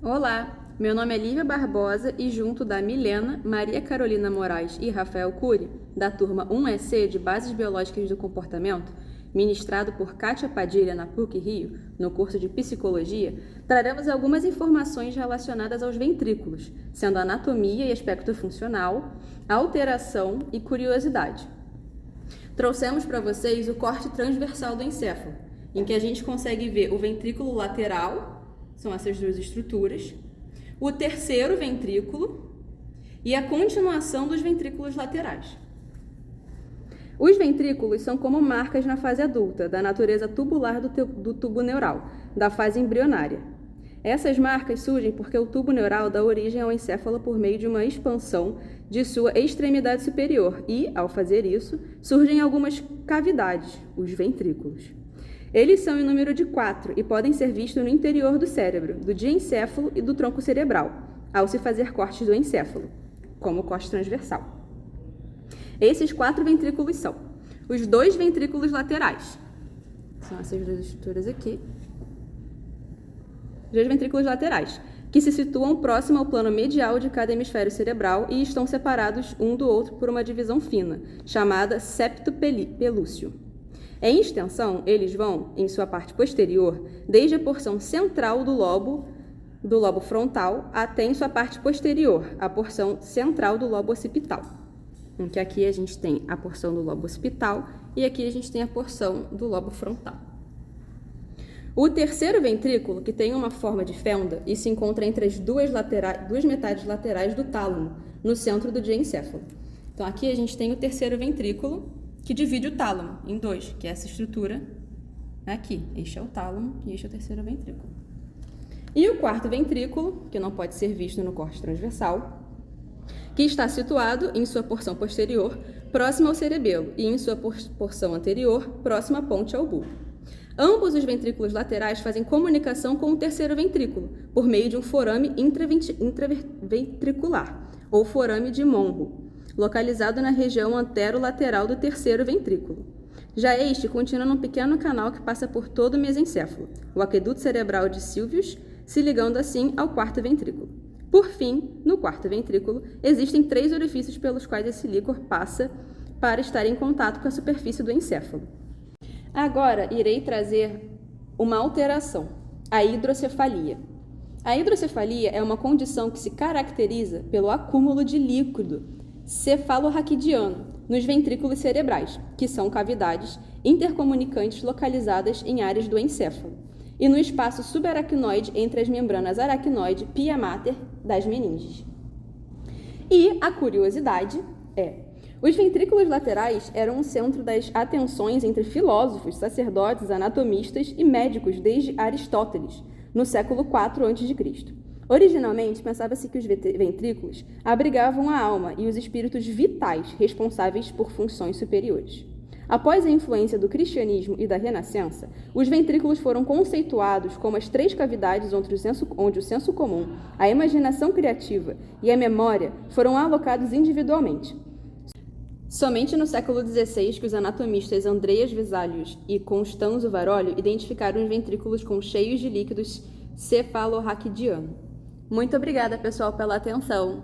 Olá, meu nome é Lívia Barbosa e junto da Milena, Maria Carolina Moraes e Rafael Cury, da turma 1EC de Bases Biológicas do Comportamento, ministrado por Kátia Padilha na PUC-Rio, no curso de Psicologia, traremos algumas informações relacionadas aos ventrículos, sendo anatomia e aspecto funcional, alteração e curiosidade. Trouxemos para vocês o corte transversal do encéfalo, em que a gente consegue ver o ventrículo lateral, são essas duas estruturas, o terceiro ventrículo e a continuação dos ventrículos laterais. Os ventrículos são como marcas na fase adulta, da natureza tubular do tubo neural, da fase embrionária. Essas marcas surgem porque o tubo neural dá origem ao encéfalo por meio de uma expansão de sua extremidade superior e, ao fazer isso, surgem algumas cavidades, os ventrículos. Eles são em número de 4 e podem ser vistos no interior do cérebro, do diencéfalo e do tronco cerebral, ao se fazer cortes do encéfalo, como o corte transversal. Esses 4 ventrículos são os 2 ventrículos laterais, são essas duas estruturas aqui, os 2 ventrículos laterais, que se situam próximo ao plano medial de cada hemisfério cerebral e estão separados um do outro por uma divisão fina, chamada septo pelúceo. Em extensão, eles vão, em sua parte posterior, desde a porção central do lobo frontal até em sua parte posterior, a porção central do lobo occipital. Em que aqui a gente tem a porção do lobo occipital e aqui a gente tem a porção do lobo frontal. O terceiro ventrículo, que tem uma forma de fenda e se encontra entre as duas metades laterais do tálamo, no centro do diencéfalo. Então aqui a gente tem o terceiro ventrículo, que divide o tálamo em 2, que é essa estrutura aqui. Este é o tálamo e este é o terceiro ventrículo. E o quarto ventrículo, que não pode ser visto no corte transversal, que está situado em sua porção posterior, próximo ao cerebelo, e em sua porção anterior, próxima à ponte ao bulbo. Ambos os ventrículos laterais fazem comunicação com o terceiro ventrículo, por meio de um forame intraventricular, ou forame de Monro, localizado na região anterolateral do terceiro ventrículo. Já este continua num pequeno canal que passa por todo o mesencéfalo, o aqueduto cerebral de Sylvius, se ligando assim ao quarto ventrículo. Por fim, no quarto ventrículo, existem 3 orifícios pelos quais esse líquor passa para estar em contato com a superfície do encéfalo. Agora, irei trazer uma alteração, a hidrocefalia. A hidrocefalia é uma condição que se caracteriza pelo acúmulo de líquido cefalorraquidiano nos ventrículos cerebrais, que são cavidades intercomunicantes localizadas em áreas do encéfalo, e no espaço subaracnoide entre as membranas aracnoide pia mater das meninges. E a curiosidade é: os ventrículos laterais eram o centro das atenções entre filósofos, sacerdotes, anatomistas e médicos desde Aristóteles, no século IV a.C. Originalmente, pensava-se que os ventrículos abrigavam a alma e os espíritos vitais responsáveis por funções superiores. Após a influência do cristianismo e da Renascença, os ventrículos foram conceituados como as 3 cavidades onde o senso comum, a imaginação criativa e a memória foram alocados individualmente. Somente no século XVI que os anatomistas Andreas Vesalius e Constanzo Varolio identificaram os ventrículos como cheios de líquidos cefalorraquidiano. Muito obrigada, pessoal, pela atenção.